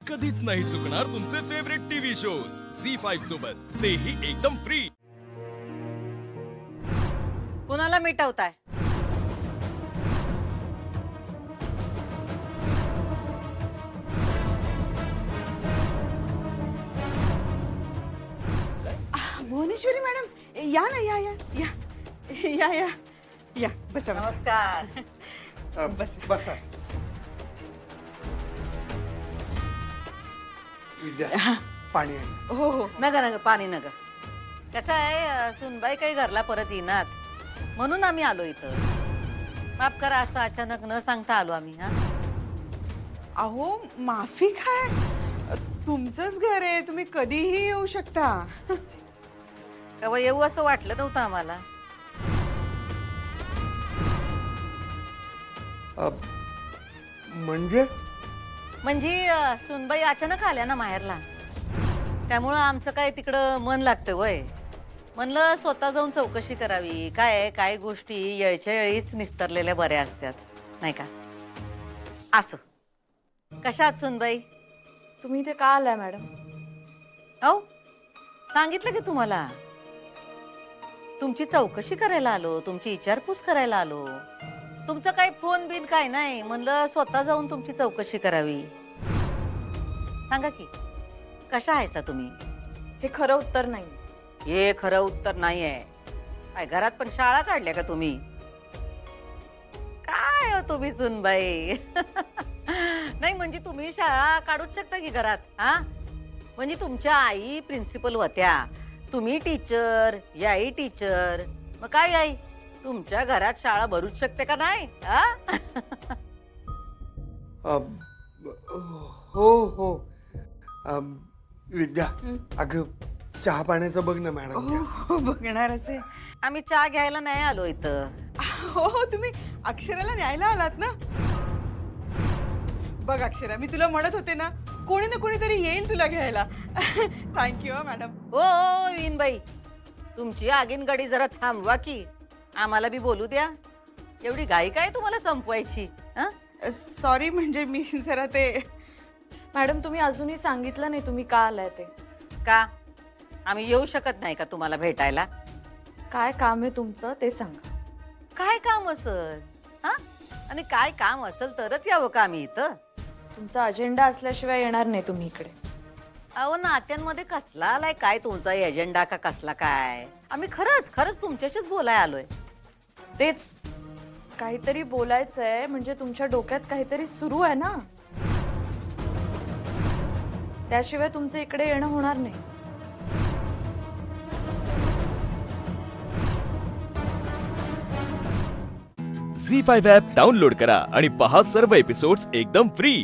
कधीच नाही चुकणार तुमचे फेवरेट टीव्ही शोज झी5 सोबत, तेही एकदम फ्री। कुणाला मिटवताय? भुवनेश्वरी मॅडम या ना, या या या या या या बसा बसा. नमस्कार. बस बसा विद्या, पाणी आहे. हो हो नग नग पाणी नग. कसं आहे, सुनबाई काही घरला परत येणार म्हणून आम्ही आलो इथं. माफ करा, असं अचानक न सांगता आलो आम्ही. हा, अहो माफी काय, तुमचंच घर आहे, तुम्ही कधीही येऊ शकता. तेव्हा येऊ असं वाटलं नव्हतं आम्हाला. म्हणजे म्हणजे सुनबाई अचानक आल्या ना माहेरला, त्यामुळं आमचं काय तिकडं मन लागतं वय. म्हणलं स्वतः जाऊन चौकशी करावी. काय गोष्टी येळच्या येळीच निस्तरलेल्या बऱ्या असतात, नाही का? असो, कशात सुनबाई? तुम्ही इथे का आलाय मॅडम? अहो, सांगितलं की तुम्हाला, तुमची चौकशी करायला आलो, तुमची विचारपूस करायला आलो. तुमचं काही फोन बिन काय नाही, म्हणलं स्वतः जाऊन तुमची चौकशी करावी. सांगा की, कशा आहेसा तुम्ही? हे खरं उत्तर नाही. हे खरं उत्तर नाहीये. काय घरात पण शाळा काढल्या का तुम्ही? काय हो तुम्ही सुनबाई? नाही म्हणजे तुम्ही शाळा काढूच शकता की घरात. हा, म्हणजे तुमच्या आई प्रिन्सिपल होत्या, तुम्ही टीचर, याई टीचर. मग काय आई, तुमच्या घरात शाळा भरूच शकते का नाही? हो हो. विद्या, अगं चहा पाण्याचं बघ ना मॅडम. हो बघणारच आहे. आम्ही चहा घ्यायला नाही आलो इथं. हो तुम्ही अक्षराला न्यायला आलात ना. बघ अक्षरा, मी तुला म्हणत होते ना, कोणी ना कोणीतरी येईल तुला घ्यायला. Thank you madam. हो विनबाई, तुमची आगीन गाडी जरा थांबवा की, आम्हाला बी बोलू द्या. एवढी घाई काय तुम्हाला संपवायची? सॉरी, म्हणजे मी जरा ते. मॅडम तुम्ही अजूनही सांगितलं नाही तुम्ही का आलाय ते. का आम्ही येऊ शकत नाही का तुम्हाला भेटायला? काय काम आहे तुमचं ते सांगा. काय काम असेल? हा, आणि काय काम असेल तरच यावं का आम्ही इथं? तुमचा अजेंडा असल्याशिवाय येणार नाही तुम्ही इकडे. अहो, नात्यांमध्ये कसला आलाय काय तुमचा एजेंडा का कसला काय? आम्ही खरंच तुमच्याशीच बोलाय आलोय. तेच काहीतरी बोलायचंय, म्हणजे तुमच्या डोक्यात काहीतरी सुरू आहे ना, त्याशिवाय तुमचं इकडे येणं होणार नाही. झी5 ॲप डाउनलोड करा आणि पहा सर्व एपिसोड्स एकदम फ्री।